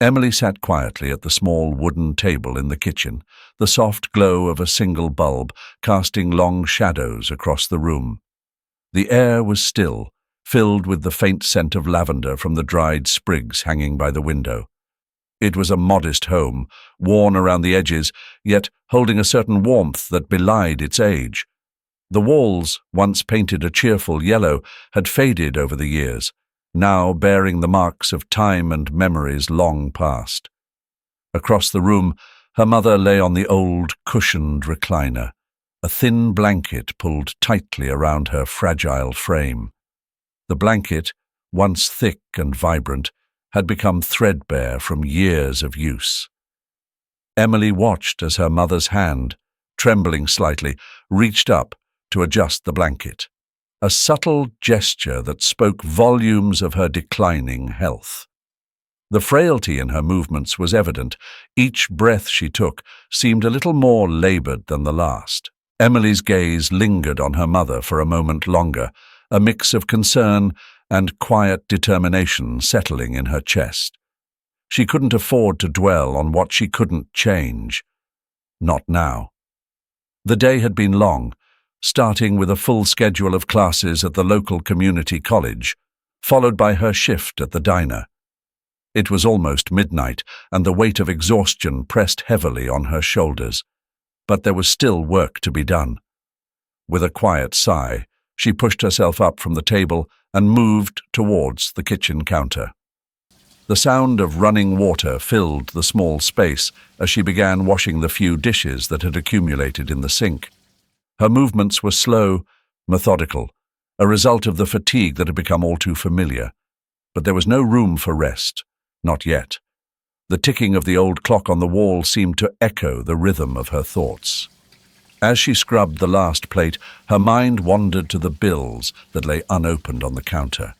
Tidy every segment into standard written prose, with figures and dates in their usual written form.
Emily sat quietly at the small wooden table in the kitchen, the soft glow of a single bulb casting long shadows across the room. The air was still, filled with the faint scent of lavender from the dried sprigs hanging by the window. It was a modest home, worn around the edges, yet holding a certain warmth that belied its age. The walls, once painted a cheerful yellow, had faded over the years, now bearing the marks of time and memories long past. Across the room, her mother lay on the old, cushioned recliner, a thin blanket pulled tightly around her fragile frame. The blanket, once thick and vibrant, had become threadbare from years of use. Emily watched as her mother's hand, trembling slightly, reached up to adjust the blanket, a subtle gesture that spoke volumes of her declining health. The frailty in her movements was evident. Each breath she took seemed a little more labored than the last. Emily's gaze lingered on her mother for a moment longer, a mix of concern and quiet determination settling in her chest. She couldn't afford to dwell on what she couldn't change. Not now. The day had been long, starting with a full schedule of classes at the local community college, followed by her shift at the diner. It was almost midnight, and the weight of exhaustion pressed heavily on her shoulders. But there was still work to be done. With a quiet sigh, she pushed herself up from the table and moved towards the kitchen counter. The sound of running water filled the small space as she began washing the few dishes that had accumulated in the sink. Her movements were slow, methodical, a result of the fatigue that had become all too familiar. But there was no room for rest, not yet. The ticking of the old clock on the wall seemed to echo the rhythm of her thoughts. As she scrubbed the last plate, her mind wandered to the bills that lay unopened on the counter.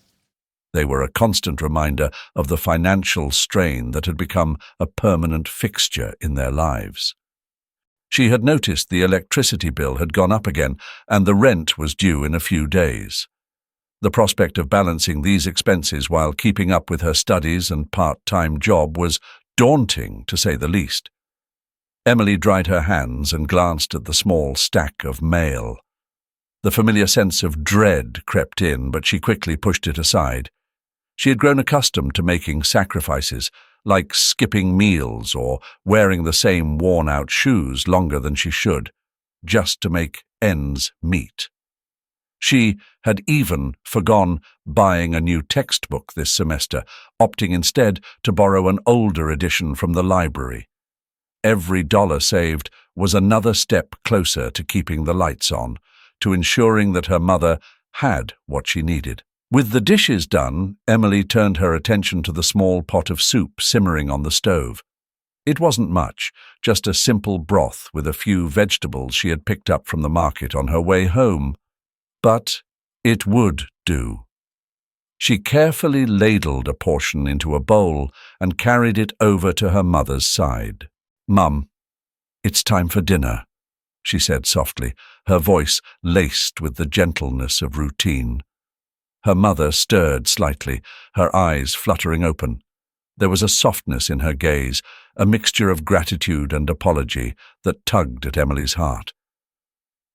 They were a constant reminder of the financial strain that had become a permanent fixture in their lives. She had noticed the electricity bill had gone up again, and the rent was due in a few days. The prospect of balancing these expenses while keeping up with her studies and part-time job was daunting, to say the least. Emily dried her hands and glanced at the small stack of mail. The familiar sense of dread crept in, but she quickly pushed it aside. She had grown accustomed to making sacrifices, like skipping meals or wearing the same worn-out shoes longer than she should, just to make ends meet. She had even forgone buying a new textbook this semester, opting instead to borrow an older edition from the library. Every dollar saved was another step closer to keeping the lights on, to ensuring that her mother had what she needed. With the dishes done, Emily turned her attention to the small pot of soup simmering on the stove. It wasn't much, just a simple broth with a few vegetables she had picked up from the market on her way home. But it would do. She carefully ladled a portion into a bowl and carried it over to her mother's side. "Mum, it's time for dinner," she said softly, her voice laced with the gentleness of routine. Her mother stirred slightly, her eyes fluttering open. There was a softness in her gaze, a mixture of gratitude and apology that tugged at Emily's heart.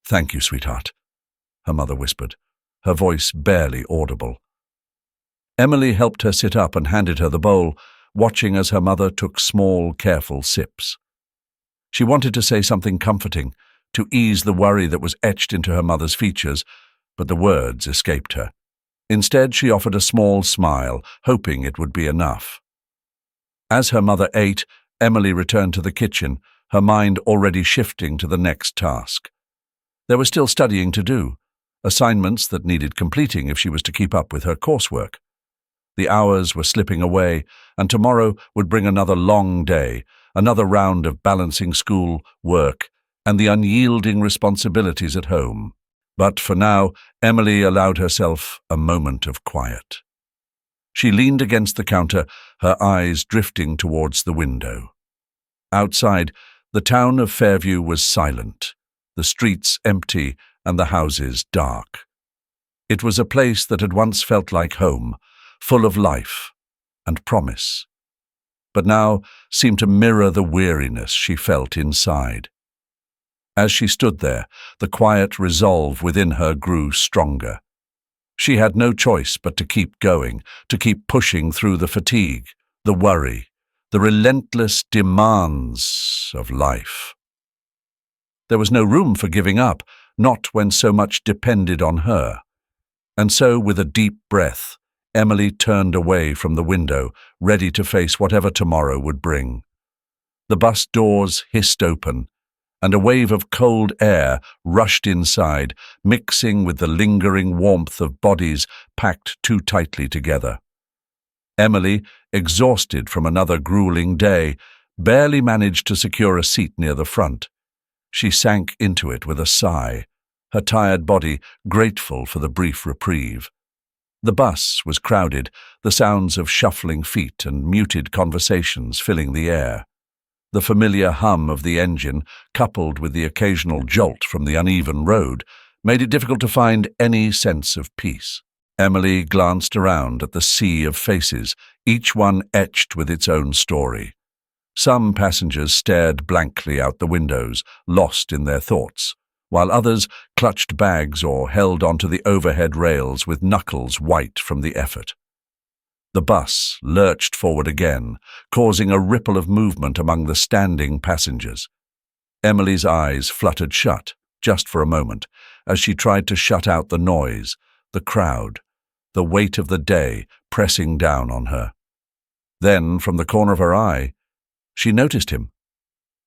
"Thank you, sweetheart," her mother whispered, her voice barely audible. Emily helped her sit up and handed her the bowl, watching as her mother took small, careful sips. She wanted to say something comforting, to ease the worry that was etched into her mother's features, but the words escaped her. Instead, she offered a small smile, hoping it would be enough. As her mother ate, Emily returned to the kitchen, her mind already shifting to the next task. There was still studying to do, assignments that needed completing if she was to keep up with her coursework. The hours were slipping away, and tomorrow would bring another long day, another round of balancing school, work, and the unyielding responsibilities at home. But for now, Emily allowed herself a moment of quiet. She leaned against the counter, her eyes drifting towards the window. Outside, the town of Fairview was silent, the streets empty and the houses dark. It was a place that had once felt like home, full of life and promise. but now seemed to mirror the weariness she felt inside. As she stood there, the quiet resolve within her grew stronger. She had no choice but to keep going, to keep pushing through the fatigue, the worry, the relentless demands of life. There was no room for giving up, not when so much depended on her. And so, with a deep breath, Emily turned away from the window, ready to face whatever tomorrow would bring. The bus doors hissed open, and a wave of cold air rushed inside, mixing with the lingering warmth of bodies packed too tightly together. Emily, exhausted from another grueling day, barely managed to secure a seat near the front. She sank into it with a sigh, her tired body grateful for the brief reprieve. The bus was crowded, the sounds of shuffling feet and muted conversations filling the air. The familiar hum of the engine, coupled with the occasional jolt from the uneven road, made it difficult to find any sense of peace. Emily glanced around at the sea of faces, each one etched with its own story. Some passengers stared blankly out the windows, lost in their thoughts, while others clutched bags or held onto the overhead rails with knuckles white from the effort. The bus lurched forward again, causing a ripple of movement among the standing passengers. Emily's eyes fluttered shut, just for a moment, as she tried to shut out the noise, the crowd, the weight of the day pressing down on her. Then, from the corner of her eye, she noticed him.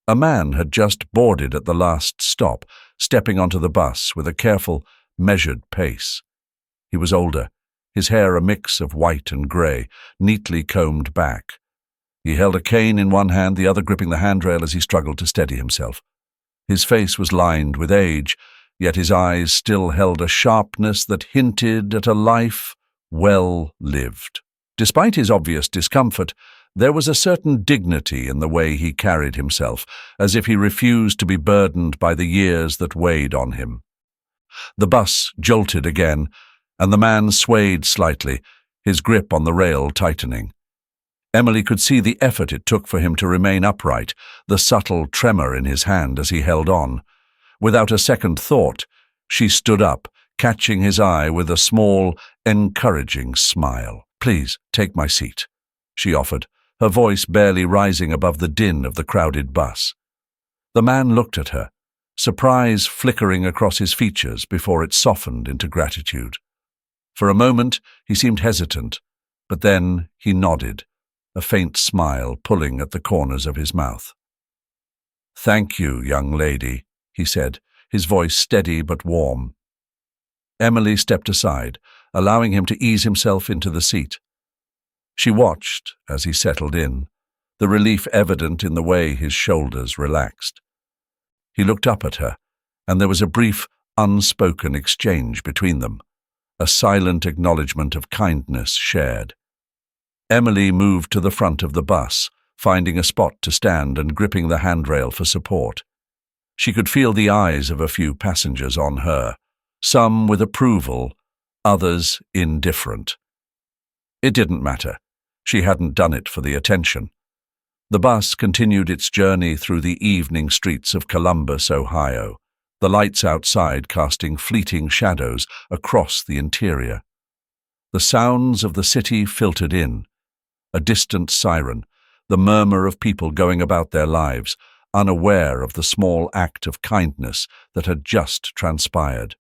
A man had just boarded at the last stop, stepping onto the bus with a careful, measured pace. He was older, his hair a mix of white and grey, neatly combed back. He held a cane in one hand, the other gripping the handrail as he struggled to steady himself. His face was lined with age, yet his eyes still held a sharpness that hinted at a life well lived. Despite his obvious discomfort, there was a certain dignity in the way he carried himself, as if he refused to be burdened by the years that weighed on him. The bus jolted again, and the man swayed slightly, his grip on the rail tightening. Emily could see the effort it took for him to remain upright, the subtle tremor in his hand as he held on. Without a second thought, she stood up, catching his eye with a small, encouraging smile. "Please, take my seat," she offered, her voice barely rising above the din of the crowded bus. The man looked at her, surprise flickering across his features before it softened into gratitude. For a moment he seemed hesitant, but then he nodded, a faint smile pulling at the corners of his mouth. "Thank you, young lady," he said, his voice steady but warm. Emily stepped aside, allowing him to ease himself into the seat. She watched as he settled in, the relief evident in the way his shoulders relaxed. He looked up at her, and there was a brief, unspoken exchange between them, a silent acknowledgement of kindness shared. Emily moved to the front of the bus, finding a spot to stand and gripping the handrail for support. She could feel the eyes of a few passengers on her, some with approval, others indifferent. It didn't matter. She hadn't done it for the attention. The bus continued its journey through the evening streets of Columbus, Ohio, the lights outside casting fleeting shadows across the interior. The sounds of the city filtered in, a distant siren, the murmur of people going about their lives, unaware of the small act of kindness that had just transpired.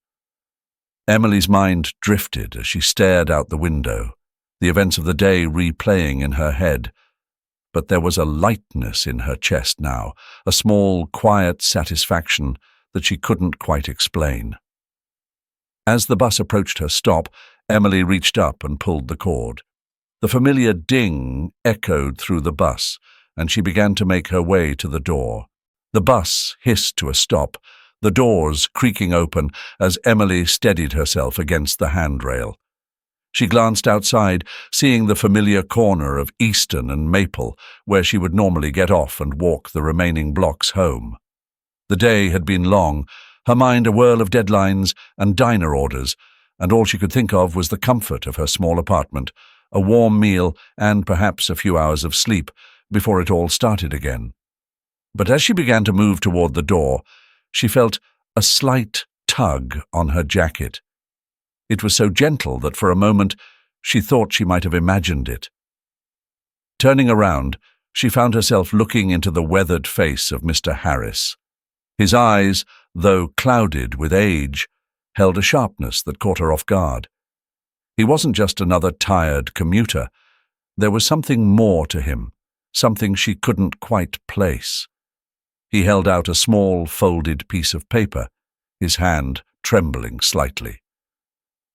Emily's mind drifted as she stared out the window, the events of the day replaying in her head. But there was a lightness in her chest now, a small, quiet satisfaction that she couldn't quite explain. As the bus approached her stop, Emily reached up and pulled the cord. The familiar ding echoed through the bus, and she began to make her way to the door. The bus hissed to a stop, the doors creaking open as Emily steadied herself against the handrail. She glanced outside, seeing the familiar corner of Easton and Maple, where she would normally get off and walk the remaining blocks home. The day had been long, her mind a whirl of deadlines and diner orders, and all she could think of was the comfort of her small apartment, a warm meal, and perhaps a few hours of sleep before it all started again. But as she began to move toward the door, she felt a slight tug on her jacket. It was so gentle that for a moment she thought she might have imagined it. Turning around, she found herself looking into the weathered face of Mr. Harris. His eyes, though clouded with age, held a sharpness that caught her off guard. He wasn't just another tired commuter. There was something more to him, something she couldn't quite place. He held out a small, folded piece of paper, his hand trembling slightly.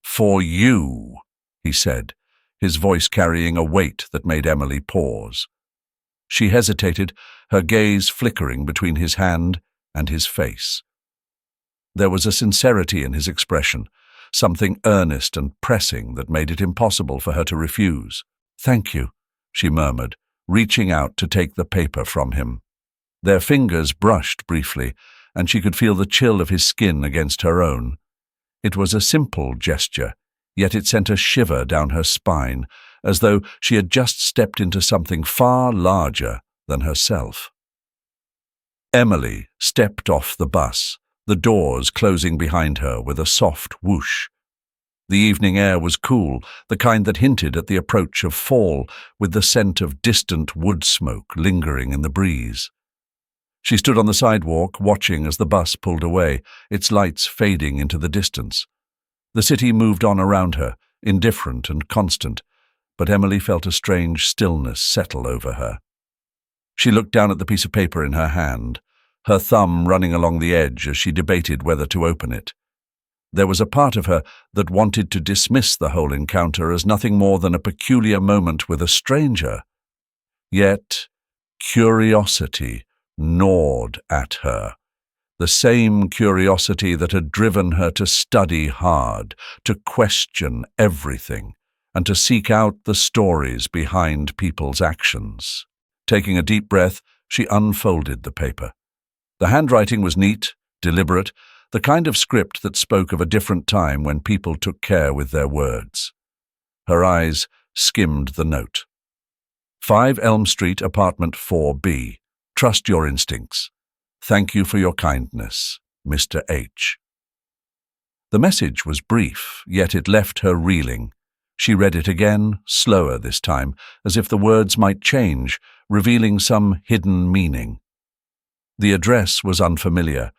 "For you," he said, his voice carrying a weight that made Emily pause. She hesitated, her gaze flickering between his hand and his face. There was a sincerity in his expression, something earnest and pressing that made it impossible for her to refuse. "Thank you," she murmured, reaching out to take the paper from him. Their fingers brushed briefly, and she could feel the chill of his skin against her own. It was a simple gesture, yet it sent a shiver down her spine, as though she had just stepped into something far larger than herself. Emily stepped off the bus, the doors closing behind her with a soft whoosh. The evening air was cool, the kind that hinted at the approach of fall, with the scent of distant wood smoke lingering in the breeze. She stood on the sidewalk, watching as the bus pulled away, its lights fading into the distance. The city moved on around her, indifferent and constant, but Emily felt a strange stillness settle over her. She looked down at the piece of paper in her hand, her thumb running along the edge as she debated whether to open it. There was a part of her that wanted to dismiss the whole encounter as nothing more than a peculiar moment with a stranger. Yet curiosity gnawed at her, the same curiosity that had driven her to study hard, to question everything, and to seek out the stories behind people's actions. Taking a deep breath, she unfolded the paper. The handwriting was neat, deliberate, the kind of script that spoke of a different time when people took care with their words. Her eyes skimmed the note. 5 Elm Street, Apartment 4B. Trust your instincts. Thank you for your kindness, Mr. H. The message was brief, yet it left her reeling. She read it again, slower this time, as if the words might change, revealing some hidden meaning. The address was unfamiliar,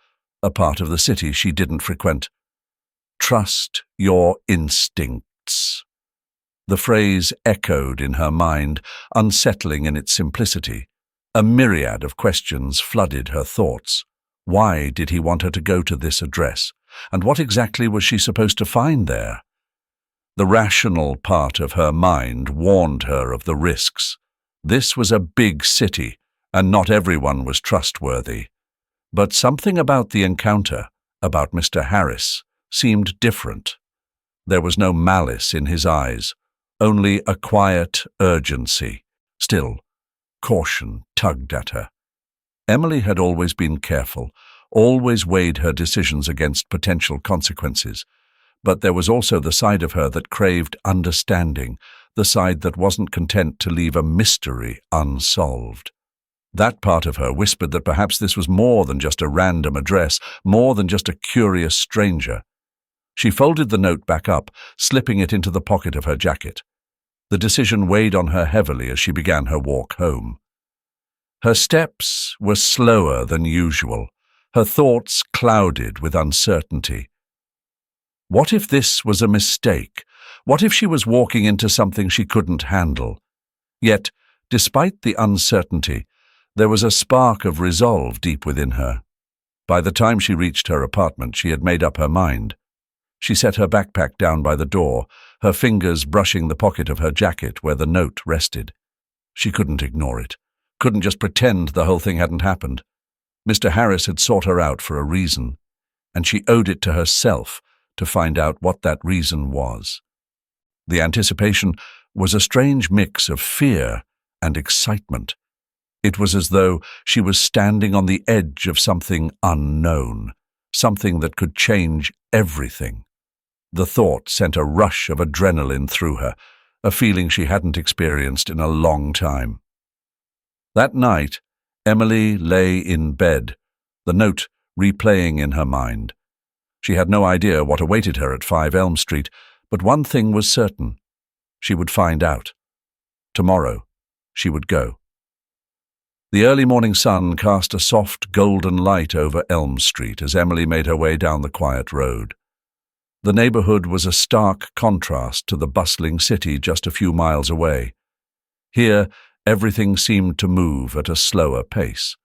a part of the city she didn't frequent. Trust your instincts. The phrase echoed in her mind, unsettling in its simplicity. A myriad of questions flooded her thoughts. Why did he want her to go to this address? And what exactly was she supposed to find there? The rational part of her mind warned her of the risks. This was a big city, and not everyone was trustworthy. But something about the encounter, about Mr. Harris, seemed different. There was no malice in his eyes, only a quiet urgency. Still, caution tugged at her. Emily had always been careful, always weighed her decisions against potential consequences. But there was also the side of her that craved understanding, the side that wasn't content to leave a mystery unsolved. That part of her whispered that perhaps this was more than just a random address, more than just a curious stranger. She folded the note back up, slipping it into the pocket of her jacket. The decision weighed on her heavily as she began her walk home. Her steps were slower than usual, her thoughts clouded with uncertainty. What if this was a mistake? What if she was walking into something she couldn't handle? Yet, despite the uncertainty, there was a spark of resolve deep within her. By the time she reached her apartment, she had made up her mind. She set her backpack down by the door, her fingers brushing the pocket of her jacket where the note rested. She couldn't ignore it, couldn't just pretend the whole thing hadn't happened. Mr. Harris had sought her out for a reason, and she owed it to herself to find out what that reason was. The anticipation was a strange mix of fear and excitement. It was as though she was standing on the edge of something unknown, something that could change everything. The thought sent a rush of adrenaline through her, a feeling she hadn't experienced in a long time. That night, Emily lay in bed, the note replaying in her mind. She had no idea what awaited her at 5 Elm Street, but one thing was certain. She would find out. Tomorrow, she would go. The early morning sun cast a soft golden light over Elm Street as Emily made her way down the quiet road. The neighborhood was a stark contrast to the bustling city just a few miles away. Here, everything seemed to move at a slower pace.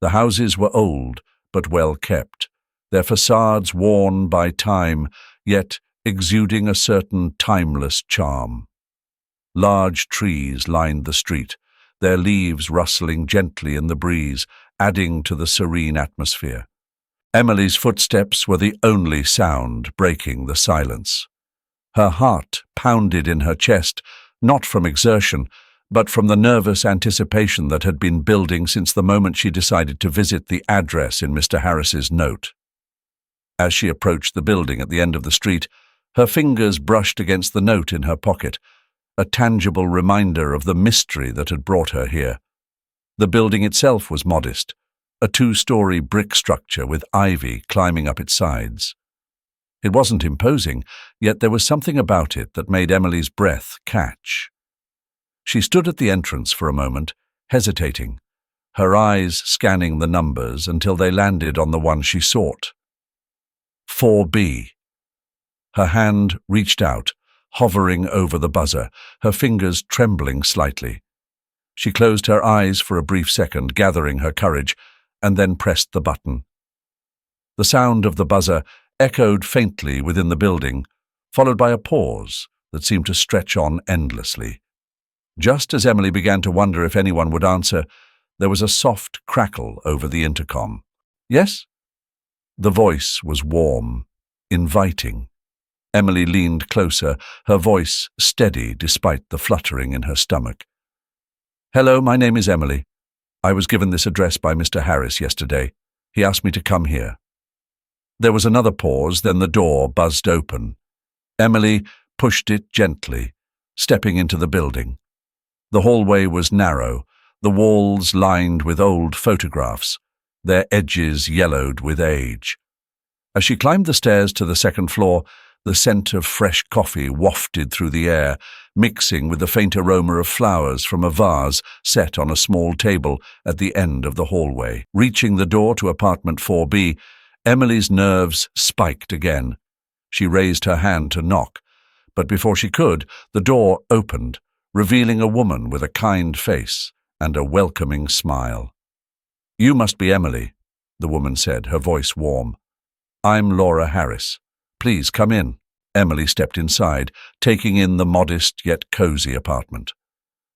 The houses were old but well kept, their facades worn by time, yet exuding a certain timeless charm. Large trees lined the street, their leaves rustling gently in the breeze, adding to the serene atmosphere. Emily's footsteps were the only sound breaking the silence. Her heart pounded in her chest, not from exertion, but from the nervous anticipation that had been building since the moment she decided to visit the address in Mr. Harris's note. As she approached the building at the end of the street, her fingers brushed against the note in her pocket, a tangible reminder of the mystery that had brought her here. The building itself was modest, a 2-story brick structure with ivy climbing up its sides. It wasn't imposing, yet there was something about it that made Emily's breath catch. She stood at the entrance for a moment, hesitating, her eyes scanning the numbers until they landed on the one she sought. 4B. Her hand reached out, hovering over the buzzer, her fingers trembling slightly. She closed her eyes for a brief second, gathering her courage, and then pressed the button. The sound of the buzzer echoed faintly within the building, followed by a pause that seemed to stretch on endlessly. Just as Emily began to wonder if anyone would answer, there was a soft crackle over the intercom. "Yes?" The voice was warm, inviting. Emily leaned closer, her voice steady despite the fluttering in her stomach. "Hello, my name is Emily. I was given this address by Mr. Harris yesterday. He asked me to come here." There was another pause, then the door buzzed open. Emily pushed it gently, stepping into the building. The hallway was narrow, the walls lined with old photographs, their edges yellowed with age. As she climbed the stairs to the second floor, the scent of fresh coffee wafted through the air, mixing with the faint aroma of flowers from a vase set on a small table at the end of the hallway. Reaching the door to apartment 4B, Emily's nerves spiked again. She raised her hand to knock, but before she could, the door opened, revealing a woman with a kind face and a welcoming smile. "You must be Emily," the woman said, her voice warm. "I'm Laura Harris. Please come in." Emily stepped inside, taking in the modest yet cozy apartment.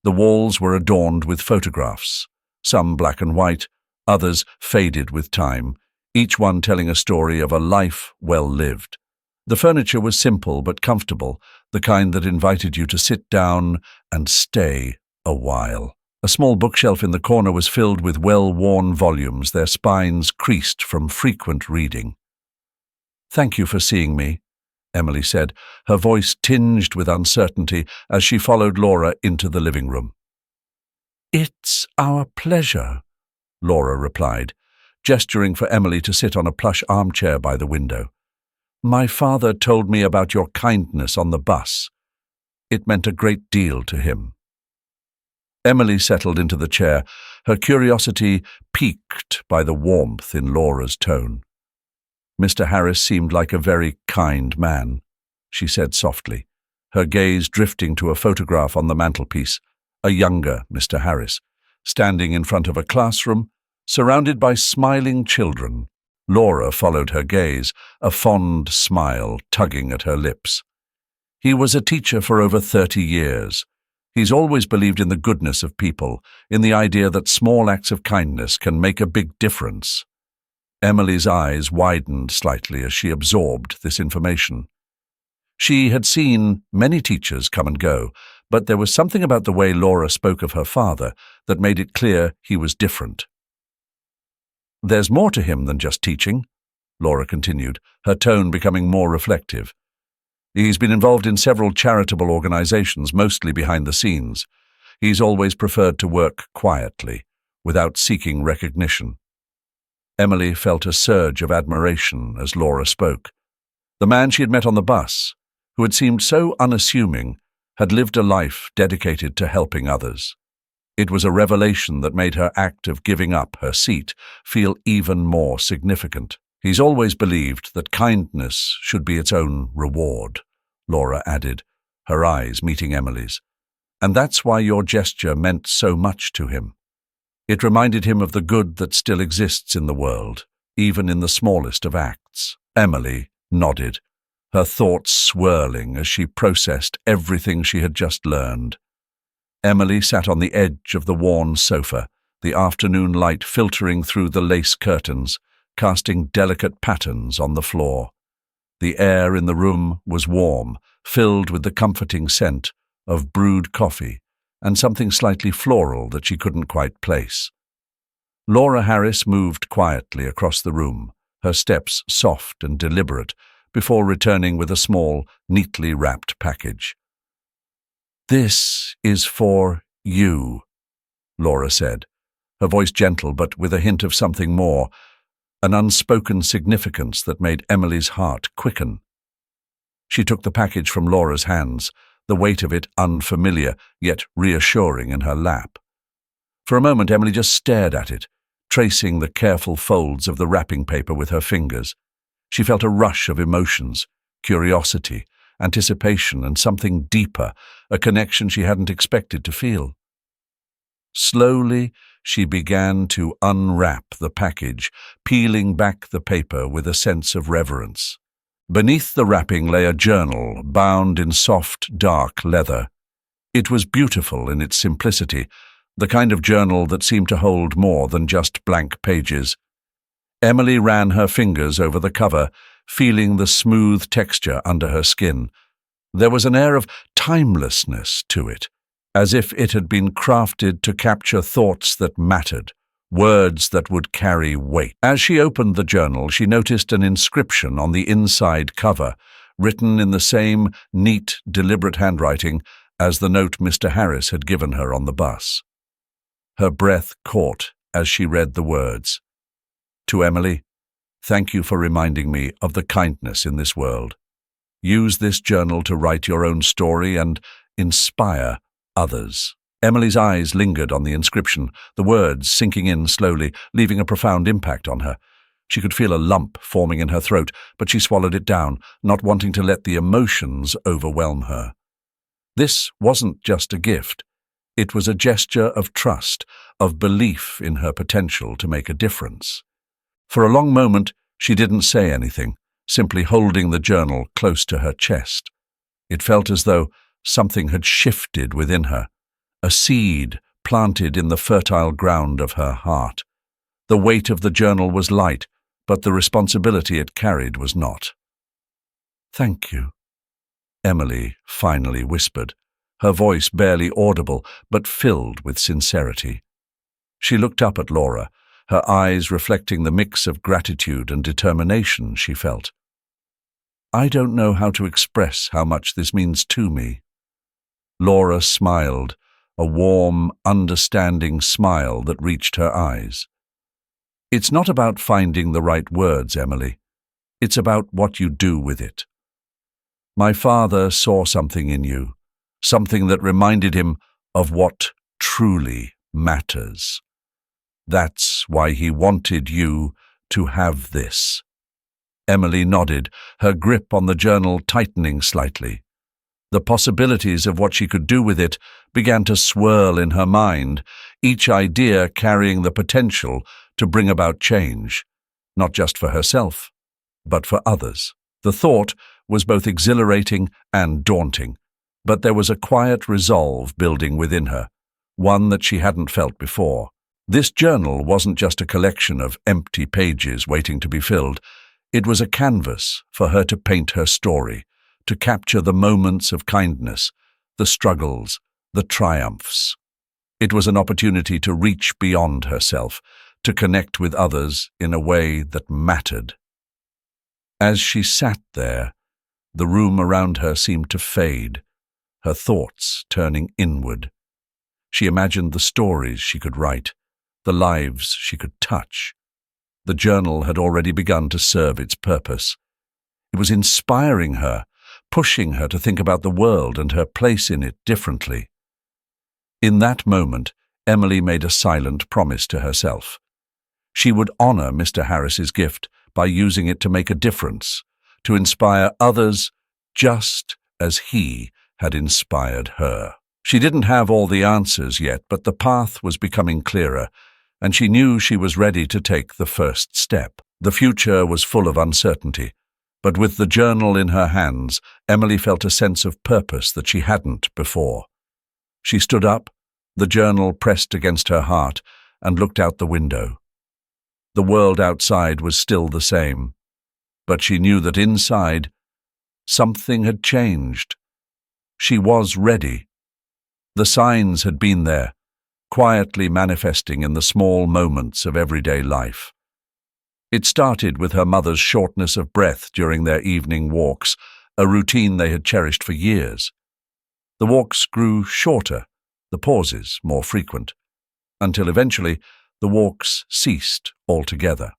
The walls were adorned with photographs, some black and white, others faded with time, each one telling a story of a life well lived. The furniture was simple but comfortable, the kind that invited you to sit down and stay a while. A small bookshelf in the corner was filled with well-worn volumes, their spines creased from frequent reading. "Thank you for seeing me," Emily said, her voice tinged with uncertainty as she followed Laura into the living room. "It's our pleasure," Laura replied, gesturing for Emily to sit on a plush armchair by the window. "My father told me about your kindness on the bus. It meant a great deal to him." Emily settled into the chair, her curiosity piqued by the warmth in Laura's tone. "Mr. Harris seemed like a very kind man," she said softly, her gaze drifting to a photograph on the mantelpiece, a younger Mr. Harris, standing in front of a classroom, surrounded by smiling children. Laura followed her gaze, a fond smile tugging at her lips. "He was a teacher for over 30 years. He's always believed in the goodness of people, in the idea that small acts of kindness can make a big difference." Emily's eyes widened slightly as she absorbed this information. She had seen many teachers come and go, but there was something about the way Laura spoke of her father that made it clear he was different. "There's more to him than just teaching," Laura continued, her tone becoming more reflective. "He's been involved in several charitable organizations, mostly behind the scenes. He's always preferred to work quietly, without seeking recognition. Emily felt a surge of admiration as Laura spoke. The man she had met on the bus, who had seemed so unassuming, had lived a life dedicated to helping others. It was a revelation that made her act of giving up her seat feel even more significant. He's always believed that kindness should be its own reward, Laura added, her eyes meeting Emily's. And that's why your gesture meant so much to him. It reminded him of the good that still exists in the world, even in the smallest of acts. Emily nodded, her thoughts swirling as she processed everything she had just learned. Emily sat on the edge of the worn sofa, the afternoon light filtering through the lace curtains, casting delicate patterns on the floor. The air in the room was warm, filled with the comforting scent of brewed coffee and something slightly floral that she couldn't quite place. Laura Harris moved quietly across the room, her steps soft and deliberate, before returning with a small, neatly wrapped package. "This is for you," Laura said, her voice gentle but with a hint of something more, an unspoken significance that made Emily's heart quicken. She took the package from Laura's hands, the weight of it unfamiliar yet reassuring in her lap. For a moment Emily just stared at it, tracing the careful folds of the wrapping paper with her fingers. She felt a rush of emotions, curiosity, anticipation, and something deeper, a connection she hadn't expected to feel. Slowly, she began to unwrap the package, peeling back the paper with a sense of reverence. Beneath the wrapping lay a journal bound in soft, dark leather. It was beautiful in its simplicity, the kind of journal that seemed to hold more than just blank pages. Emily ran her fingers over the cover, feeling the smooth texture under her skin. There was an air of timelessness to it, as if it had been crafted to capture thoughts that mattered, words that would carry weight. As she opened the journal, she noticed an inscription on the inside cover, written in the same neat, deliberate handwriting as the note Mr. Harris had given her on the bus. Her breath caught as she read the words. "To Emily, thank you for reminding me of the kindness in this world. Use this journal to write your own story and inspire others." Emily's eyes lingered on the inscription, the words sinking in slowly, leaving a profound impact on her. She could feel a lump forming in her throat, but she swallowed it down, not wanting to let the emotions overwhelm her. This wasn't just a gift. It was a gesture of trust, of belief in her potential to make a difference. For a long moment, she didn't say anything, simply holding the journal close to her chest. It felt as though something had shifted within her, a seed planted in the fertile ground of her heart. The weight of the journal was light, but the responsibility it carried was not. "Thank you," Emily finally whispered, her voice barely audible but filled with sincerity. She looked up at Laura, her eyes reflecting the mix of gratitude and determination she felt. "I don't know how to express how much this means to me." Laura smiled, a warm, understanding smile that reached her eyes. "It's not about finding the right words, Emily. It's about what you do with it. My father saw something in you, something that reminded him of what truly matters. That's why he wanted you to have this." Emily nodded, her grip on the journal tightening slightly. The possibilities of what she could do with it began to swirl in her mind, each idea carrying the potential to bring about change, not just for herself, but for others. The thought was both exhilarating and daunting, but there was a quiet resolve building within her, one that she hadn't felt before. This journal wasn't just a collection of empty pages waiting to be filled. It was a canvas for her to paint her story, to capture the moments of kindness, the struggles, the triumphs. It was an opportunity to reach beyond herself, to connect with others in a way that mattered. As she sat there, the room around her seemed to fade, her thoughts turning inward. She imagined the stories she could write, the lives she could touch. The journal had already begun to serve its purpose. It was inspiring her, pushing her to think about the world and her place in it differently. In that moment, Emily made a silent promise to herself. She would honor Mr. Harris's gift by using it to make a difference, to inspire others just as he had inspired her. She didn't have all the answers yet, but the path was becoming clearer, and she knew she was ready to take the first step. The future was full of uncertainty, but with the journal in her hands, Emily felt a sense of purpose that she hadn't before. She stood up, the journal pressed against her heart, and looked out the window. The world outside was still the same, but she knew that inside, something had changed. She was ready. The signs had been there, quietly manifesting in the small moments of everyday life. It started with her mother's shortness of breath during their evening walks, a routine they had cherished for years. The walks grew shorter, the pauses more frequent, until eventually the walks ceased altogether.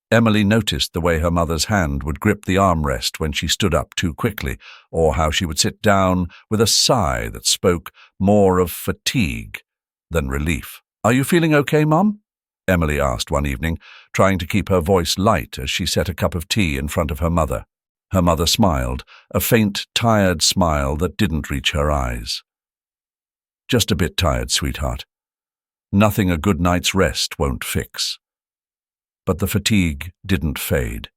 Emily noticed the way her mother's hand would grip the armrest when she stood up too quickly, or how she would sit down with a sigh that spoke more of fatigue than relief. "Are you feeling okay, Mum?" Emily asked one evening, trying to keep her voice light as she set a cup of tea in front of her mother. Her mother smiled, a faint, tired smile that didn't reach her eyes. "Just a bit tired, sweetheart. Nothing a good night's rest won't fix." But the fatigue didn't fade.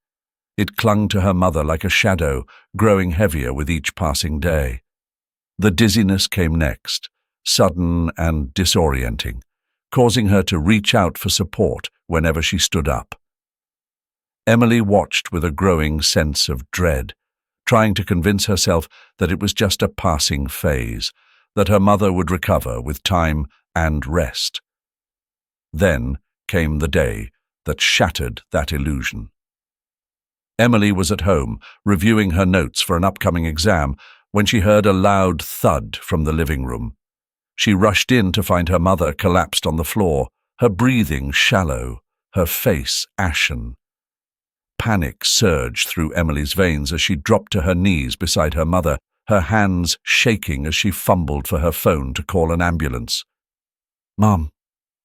It clung to her mother like a shadow, growing heavier with each passing day. The dizziness came next, sudden and disorienting, causing her to reach out for support whenever she stood up. Emily watched with a growing sense of dread, trying to convince herself that it was just a passing phase, that her mother would recover with time and rest. Then came the day that shattered that illusion. Emily was at home, reviewing her notes for an upcoming exam, when she heard a loud thud from the living room. She rushed in to find her mother collapsed on the floor, her breathing shallow, her face ashen. Panic surged through Emily's veins as she dropped to her knees beside her mother, her hands shaking as she fumbled for her phone to call an ambulance. "Mom,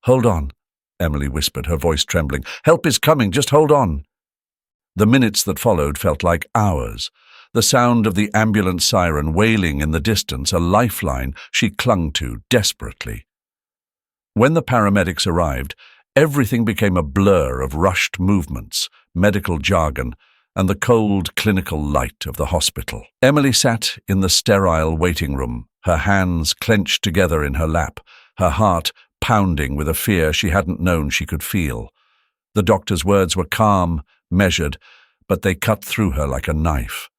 hold on," Emily whispered, her voice trembling. "Help is coming, just hold on." The minutes that followed felt like hours. The sound of the ambulance siren wailing in the distance, a lifeline she clung to desperately. When the paramedics arrived, everything became a blur of rushed movements, medical jargon, and the cold clinical light of the hospital. Emily sat in the sterile waiting room, her hands clenched together in her lap, her heart pounding with a fear she hadn't known she could feel. The doctor's words were calm, measured, but they cut through her like a knife.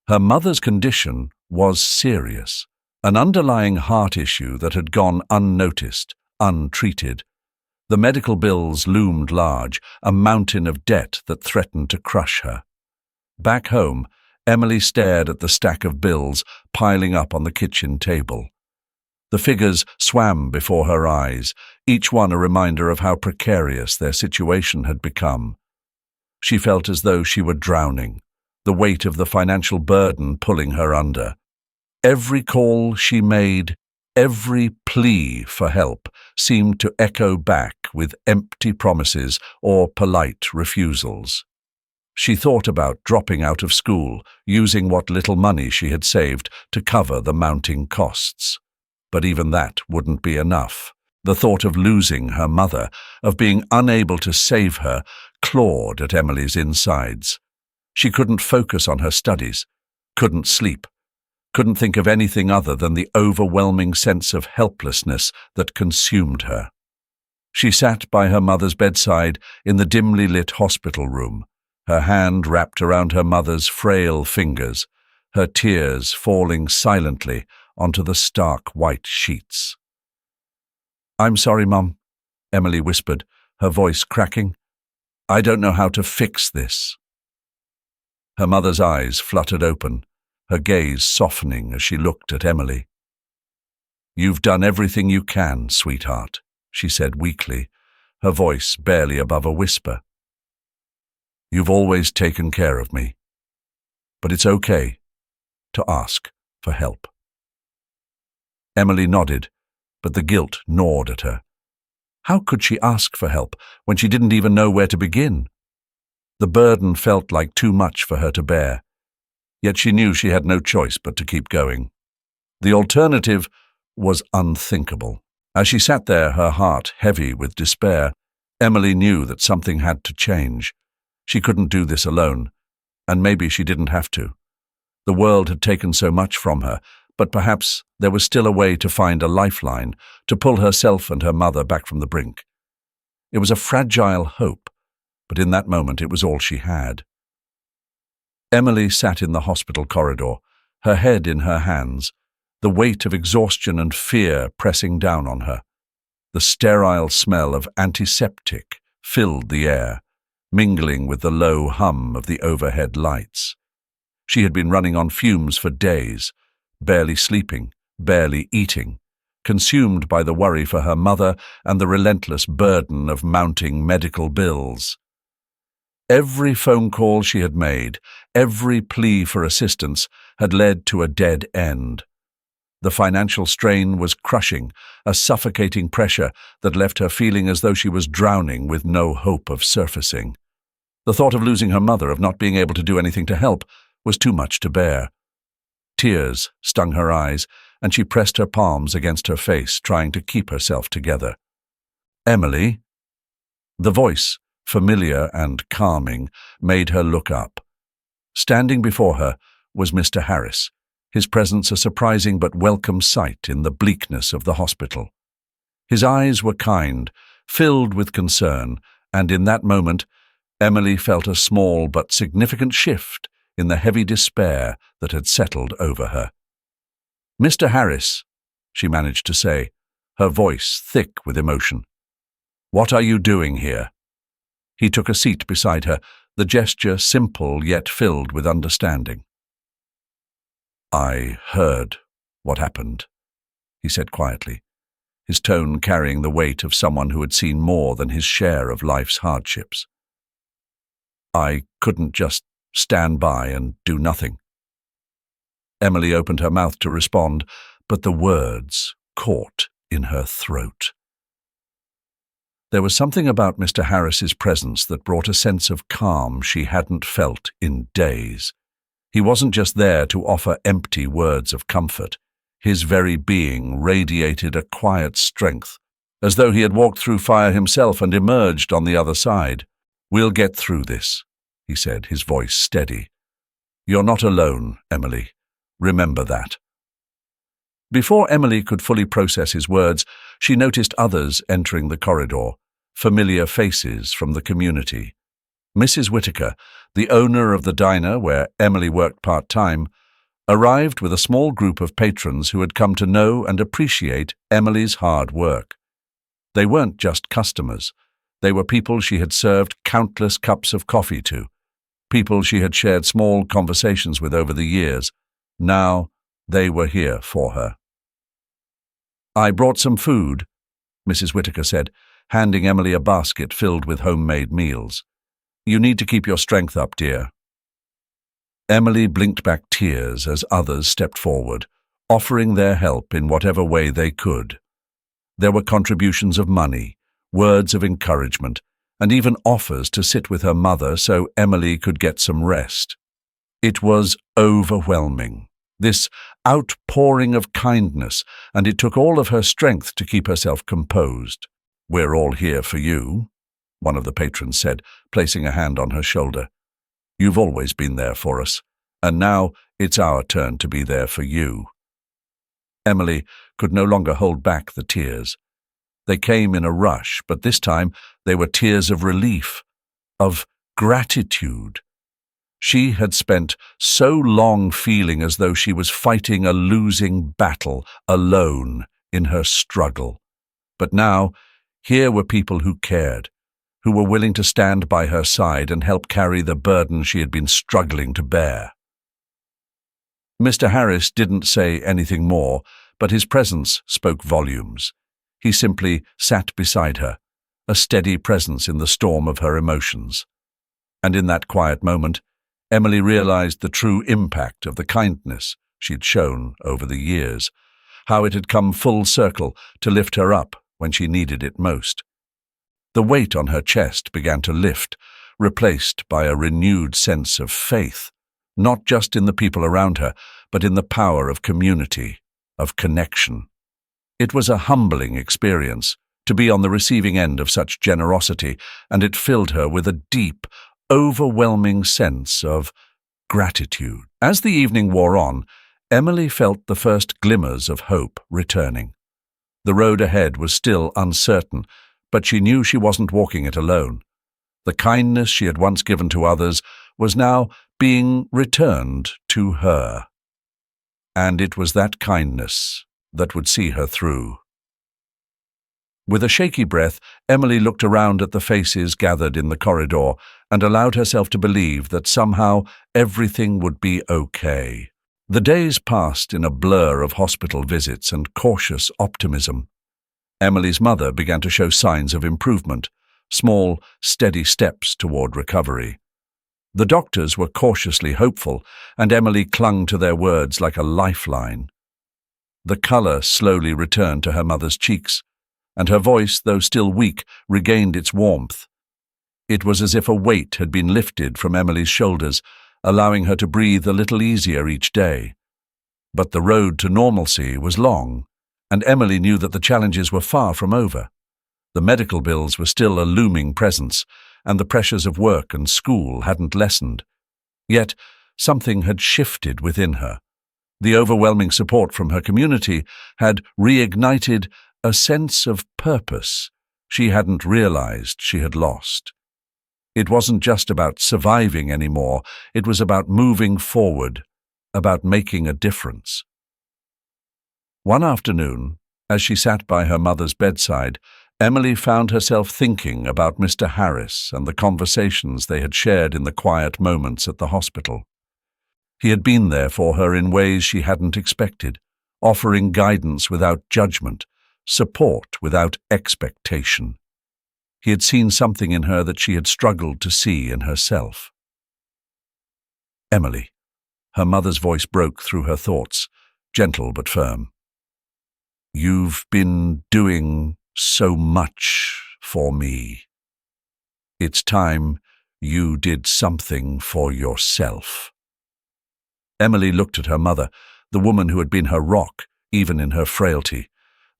Her mother's condition was serious, an underlying heart issue that had gone unnoticed, untreated. The medical bills loomed large, a mountain of debt that threatened to crush her. Back home, Emily stared at the stack of bills piling up on the kitchen table. The figures swam before her eyes, each one a reminder of how precarious their situation had become. She felt as though she were drowning, the weight of the financial burden pulling her under. Every call she made, every plea for help, seemed to echo back with empty promises or polite refusals. She thought about dropping out of school, using what little money she had saved to cover the mounting costs. But even that wouldn't be enough. The thought of losing her mother, of being unable to save her, clawed at Emily's insides. She couldn't focus on her studies, couldn't sleep, couldn't think of anything other than the overwhelming sense of helplessness that consumed her. She sat by her mother's bedside in the dimly lit hospital room, her hand wrapped around her mother's frail fingers, her tears falling silently onto the stark white sheets. "I'm sorry, Mum," Emily whispered, her voice cracking. "I don't know how to fix this." Her mother's eyes fluttered open, her gaze softening as she looked at Emily. "You've done everything you can, sweetheart," she said weakly, her voice barely above a whisper. "You've always taken care of me. But it's okay to ask for help." Emily nodded, but the guilt gnawed at her. How could she ask for help when she didn't even know where to begin? The burden felt like too much for her to bear, yet she knew she had no choice but to keep going. The alternative was unthinkable. As she sat there, her heart heavy with despair, Emily knew that something had to change. She couldn't do this alone, and maybe she didn't have to. The world had taken so much from her, but perhaps there was still a way to find a lifeline, to pull herself and her mother back from the brink. It was a fragile hope, but in that moment it was all she had. Emily sat in the hospital corridor, her head in her hands, the weight of exhaustion and fear pressing down on her. The sterile smell of antiseptic filled the air, mingling with the low hum of the overhead lights. She had been running on fumes for days, barely sleeping, barely eating, consumed by the worry for her mother and the relentless burden of mounting medical bills. Every phone call she had made, every plea for assistance, had led to a dead end. The financial strain was crushing, a suffocating pressure that left her feeling as though she was drowning with no hope of surfacing. The thought of losing her mother, of not being able to do anything to help, was too much to bear. Tears stung her eyes, and she pressed her palms against her face, trying to keep herself together. "Emily?" The voice, familiar and calming, made her look up. Standing before her was Mr. Harris, his presence a surprising but welcome sight in the bleakness of the hospital. His eyes were kind, filled with concern, and in that moment, Emily felt a small but significant shift in the heavy despair that had settled over her. "Mr. Harris," she managed to say, her voice thick with emotion. "What are you doing here?" He took a seat beside her, the gesture simple yet filled with understanding. "I heard what happened," he said quietly, his tone carrying the weight of someone who had seen more than his share of life's hardships. "I couldn't just stand by and do nothing." Emily opened her mouth to respond, but the words caught in her throat. There was something about Mr. Harris's presence that brought a sense of calm she hadn't felt in days. He wasn't just there to offer empty words of comfort. His very being radiated a quiet strength, as though he had walked through fire himself and emerged on the other side. "We'll get through this," he said, his voice steady. "You're not alone, Emily. Remember that." Before Emily could fully process his words, she noticed others entering the corridor, familiar faces from the community. Mrs. Whitaker, the owner of the diner where Emily worked part-time, arrived with a small group of patrons who had come to know and appreciate Emily's hard work. They weren't just customers. They were people she had served countless cups of coffee to, people she had shared small conversations with over the years. Now they were here for her. "I brought some food," Mrs. Whitaker said, handing Emily a basket filled with homemade meals. "You need to keep your strength up, dear." Emily blinked back tears as others stepped forward, offering their help in whatever way they could. There were contributions of money, words of encouragement, and even offers to sit with her mother so Emily could get some rest. It was overwhelming, this outpouring of kindness, and it took all of her strength to keep herself composed. "We're all here for you," one of the patrons said, placing a hand on her shoulder. "You've always been there for us, and now it's our turn to be there for you." Emily could no longer hold back the tears. They came in a rush, but this time they were tears of relief, of gratitude. She had spent so long feeling as though she was fighting a losing battle alone in her struggle. But now, here were people who cared, who were willing to stand by her side and help carry the burden she had been struggling to bear. Mr. Harris didn't say anything more, but his presence spoke volumes. He simply sat beside her, a steady presence in the storm of her emotions. And in that quiet moment, Emily realized the true impact of the kindness she'd shown over the years, how it had come full circle to lift her up when she needed it most. The weight on her chest began to lift, replaced by a renewed sense of faith, not just in the people around her, but in the power of community, of connection. It was a humbling experience to be on the receiving end of such generosity, and it filled her with a deep, overwhelming sense of gratitude. As the evening wore on, Emily felt the first glimmers of hope returning. The road ahead was still uncertain, but she knew she wasn't walking it alone. The kindness she had once given to others was now being returned to her. And it was that kindness that would see her through. With a shaky breath, Emily looked around at the faces gathered in the corridor and allowed herself to believe that somehow everything would be okay. The days passed in a blur of hospital visits and cautious optimism. Emily's mother began to show signs of improvement, small, steady steps toward recovery. The doctors were cautiously hopeful, and Emily clung to their words like a lifeline. The color slowly returned to her mother's cheeks, and her voice, though still weak, regained its warmth. It was as if a weight had been lifted from Emily's shoulders, allowing her to breathe a little easier each day. But the road to normalcy was long, and Emily knew that the challenges were far from over. The medical bills were still a looming presence, and the pressures of work and school hadn't lessened. Yet something had shifted within her. The overwhelming support from her community had reignited a sense of purpose she hadn't realized she had lost. It wasn't just about surviving anymore, it was about moving forward, about making a difference. One afternoon, as she sat by her mother's bedside, Emily found herself thinking about Mr. Harris and the conversations they had shared in the quiet moments at the hospital. He had been there for her in ways she hadn't expected, offering guidance without judgment, support without expectation. He had seen something in her that she had struggled to see in herself. Emily. Her mother's voice broke through her thoughts, gentle but firm. You've been doing so much for me. It's time you did something for yourself. Emily looked at her mother, the woman who had been her rock, even in her frailty.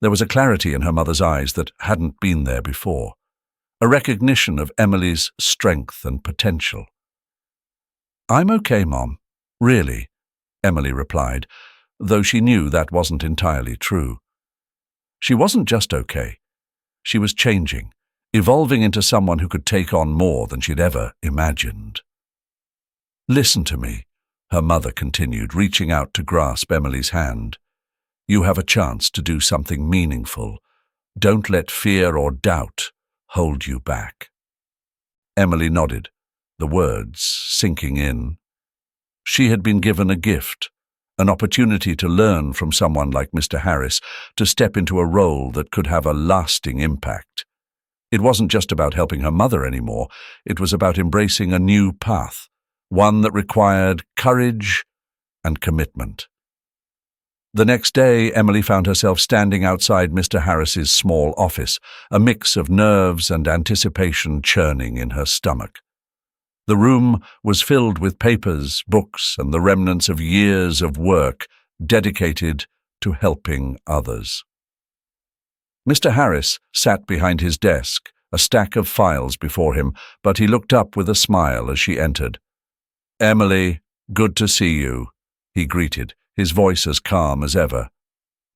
There was a clarity in her mother's eyes that hadn't been there before, a recognition of Emily's strength and potential. I'm okay, Mom. Really, Emily replied, though she knew that wasn't entirely true. She wasn't just okay. She was changing, evolving into someone who could take on more than she'd ever imagined. Listen to me, her mother continued, reaching out to grasp Emily's hand. You have a chance to do something meaningful. Don't let fear or doubt hold you back. Emily nodded, the words sinking in. She had been given a gift, an opportunity to learn from someone like Mr. Harris, to step into a role that could have a lasting impact. It wasn't just about helping her mother anymore, it was about embracing a new path, one that required courage and commitment. The next day, Emily found herself standing outside Mr. Harris's small office, a mix of nerves and anticipation churning in her stomach. The room was filled with papers, books, and the remnants of years of work dedicated to helping others. Mr. Harris sat behind his desk, a stack of files before him, but he looked up with a smile as she entered. Emily, good to see you, he greeted, his voice as calm as ever.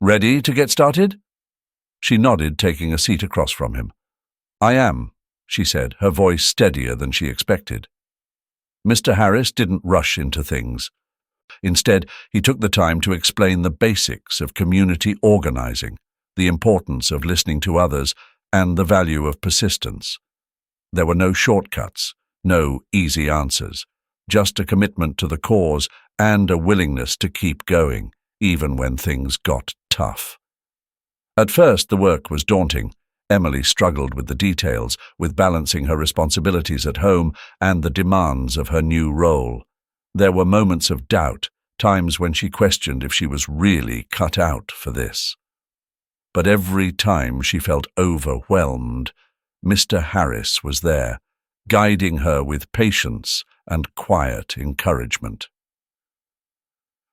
Ready to get started? She nodded, taking a seat across from him. I am, she said, her voice steadier than she expected. Mr. Harris didn't rush into things. Instead, he took the time to explain the basics of community organizing, the importance of listening to others, and the value of persistence. There were no shortcuts, no easy answers, just a commitment to the cause and a willingness to keep going, even when things got tough. At first, the work was daunting. Emily struggled with the details, with balancing her responsibilities at home and the demands of her new role. There were moments of doubt, times when she questioned if she was really cut out for this. But every time she felt overwhelmed, Mr. Harris was there, guiding her with patience and quiet encouragement.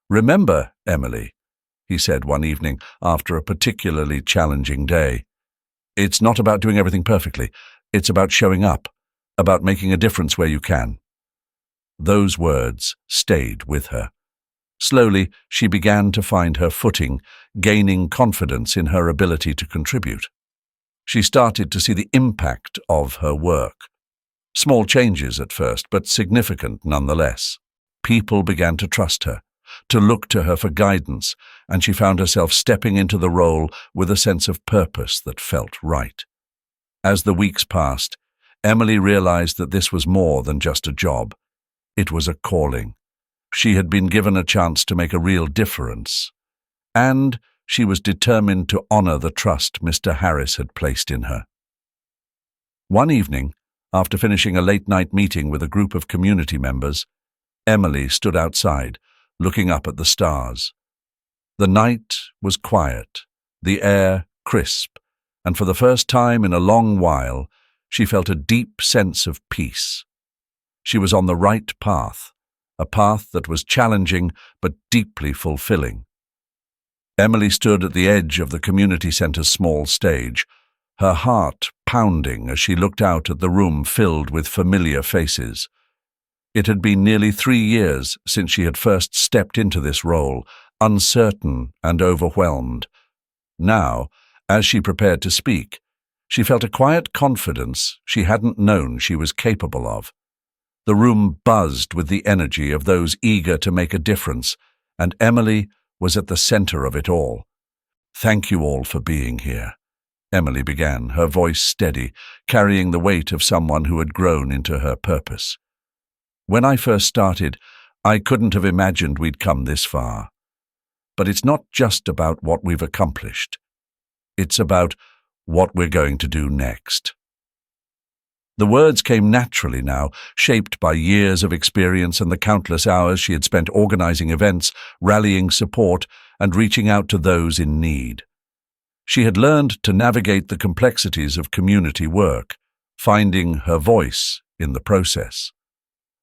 "Remember, Emily," he said one evening after a particularly challenging day, "it's not about doing everything perfectly. It's about showing up, about making a difference where you can." Those words stayed with her. Slowly, she began to find her footing, gaining confidence in her ability to contribute. She started to see the impact of her work. Small changes at first, but significant nonetheless. People began to trust her, to look to her for guidance, and she found herself stepping into the role with a sense of purpose that felt right. As the weeks passed, Emily realized that this was more than just a job. It was a calling. She had been given a chance to make a real difference, and she was determined to honor the trust Mr. Harris had placed in her. One evening, after finishing a late-night meeting with a group of community members, Emily stood outside, looking up at the stars. The night was quiet, the air crisp, and for the first time in a long while, she felt a deep sense of peace. She was on the right path, a path that was challenging but deeply fulfilling. Emily stood at the edge of the community center's small stage, her heart pounding as she looked out at the room filled with familiar faces. It had been nearly 3 years since she had first stepped into this role, uncertain and overwhelmed. Now, as she prepared to speak, she felt a quiet confidence she hadn't known she was capable of. The room buzzed with the energy of those eager to make a difference, and Emily was at the center of it all. "Thank you all for being here," Emily began, her voice steady, carrying the weight of someone who had grown into her purpose. "When I first started, I couldn't have imagined we'd come this far. But it's not just about what we've accomplished. It's about what we're going to do next." The words came naturally now, shaped by years of experience and the countless hours she had spent organizing events, rallying support, and reaching out to those in need. She had learned to navigate the complexities of community work, finding her voice in the process.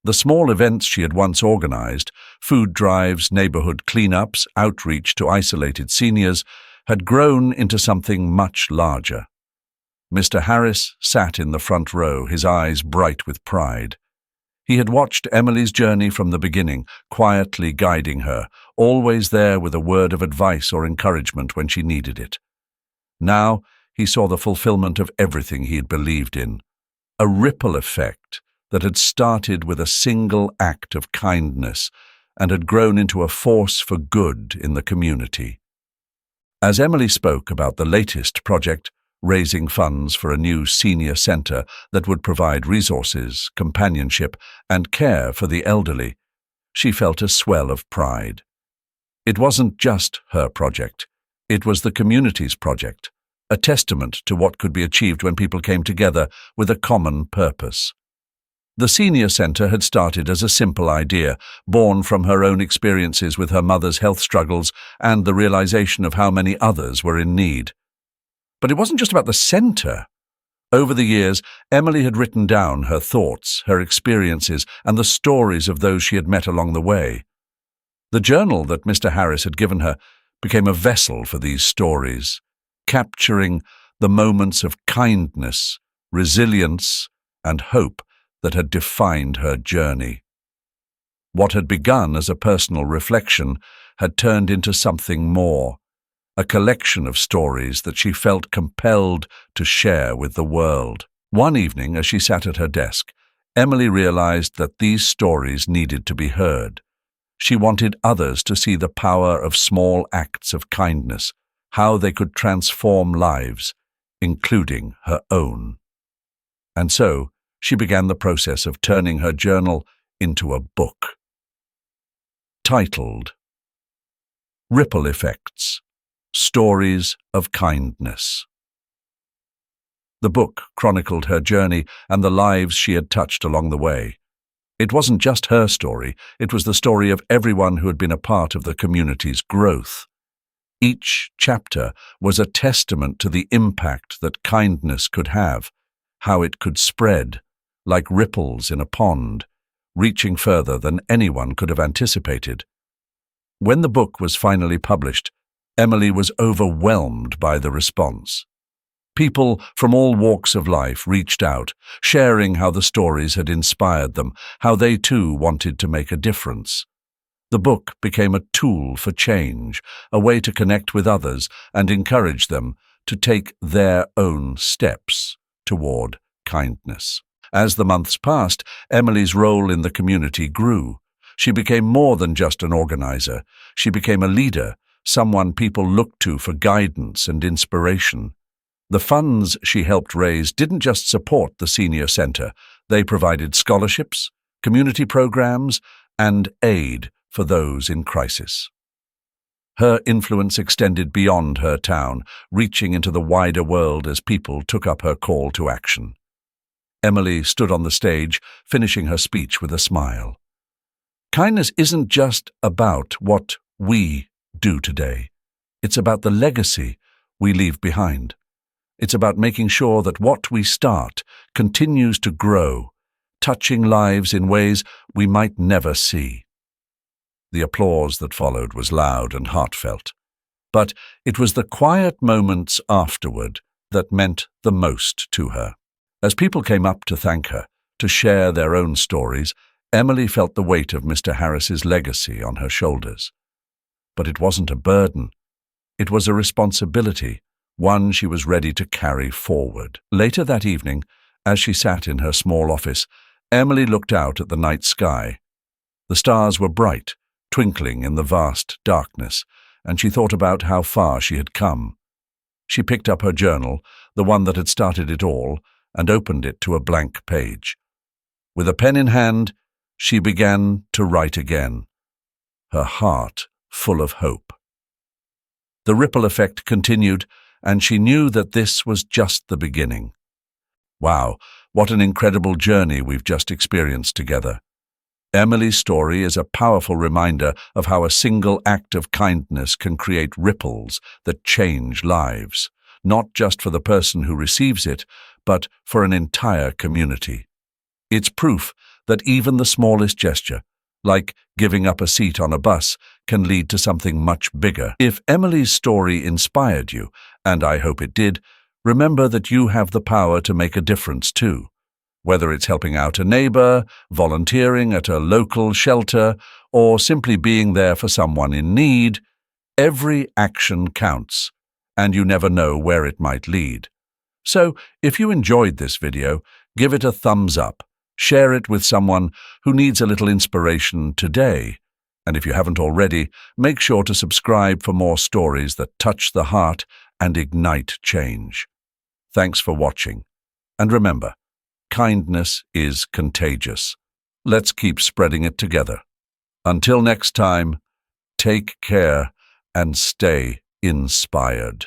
The small events she had once organized, food drives, neighborhood cleanups, outreach to isolated seniors, had grown into something much larger. Mr. Harris sat in the front row, his eyes bright with pride. He had watched Emily's journey from the beginning, quietly guiding her, always there with a word of advice or encouragement when she needed it. Now he saw the fulfillment of everything he had believed in, a ripple effect that had started with a single act of kindness and had grown into a force for good in the community. As Emily spoke about the latest project, raising funds for a new senior center that would provide resources, companionship, and care for the elderly, she felt a swell of pride. It wasn't just her project. It was the community's project, a testament to what could be achieved when people came together with a common purpose. The senior center had started as a simple idea, born from her own experiences with her mother's health struggles and the realization of how many others were in need. But it wasn't just about the center. Over the years, Emily had written down her thoughts, her experiences, and the stories of those she had met along the way. The journal that Mr. Harris had given her became a vessel for these stories, capturing the moments of kindness, resilience, and hope that had defined her journey. What had begun as a personal reflection had turned into something more, a collection of stories that she felt compelled to share with the world. One evening, as she sat at her desk, Emily realized that these stories needed to be heard. She wanted others to see the power of small acts of kindness, how they could transform lives, including her own. And so, she began the process of turning her journal into a book. Titled Ripple Effects: Stories of Kindness. The book chronicled her journey and the lives she had touched along the way. It wasn't just her story, it was the story of everyone who had been a part of the community's growth. Each chapter was a testament to the impact that kindness could have, how it could spread, like ripples in a pond, reaching further than anyone could have anticipated. When the book was finally published, Emily was overwhelmed by the response. People from all walks of life reached out, sharing how the stories had inspired them, how they too wanted to make a difference. The book became a tool for change, a way to connect with others and encourage them to take their own steps toward kindness. As the months passed, Emily's role in the community grew. She became more than just an organizer. She became a leader, someone people looked to for guidance and inspiration. The funds she helped raise didn't just support the senior center. They provided scholarships, community programs, and aid for those in crisis. Her influence extended beyond her town, reaching into the wider world as people took up her call to action. Emily stood on the stage, finishing her speech with a smile. Kindness isn't just about what we do today. It's about the legacy we leave behind. It's about making sure that what we start continues to grow, touching lives in ways we might never see. The applause that followed was loud and heartfelt, but it was the quiet moments afterward that meant the most to her. As people came up to thank her, to share their own stories, Emily felt the weight of Mr. Harris's legacy on her shoulders. But it wasn't a burden. It was a responsibility, one she was ready to carry forward. Later that evening, as she sat in her small office, Emily looked out at the night sky. The stars were bright, twinkling in the vast darkness, and she thought about how far she had come. She picked up her journal, the one that had started it all, and opened it to a blank page. With a pen in hand, she began to write again, her heart full of hope. The ripple effect continued, and she knew that this was just the beginning. Wow, what an incredible journey we've just experienced together. Emily's story is a powerful reminder of how a single act of kindness can create ripples that change lives, not just for the person who receives it, but for an entire community. It's proof that even the smallest gesture, like giving up a seat on a bus, can lead to something much bigger. If Emily's story inspired you, and I hope it did, remember that you have the power to make a difference too. Whether it's helping out a neighbor, volunteering at a local shelter, or simply being there for someone in need, every action counts, and you never know where it might lead. So, if you enjoyed this video, give it a thumbs up, share it with someone who needs a little inspiration today, and if you haven't already, make sure to subscribe for more stories that touch the heart and ignite change. Thanks for watching, and remember, kindness is contagious. Let's keep spreading it together. Until next time, take care and stay inspired.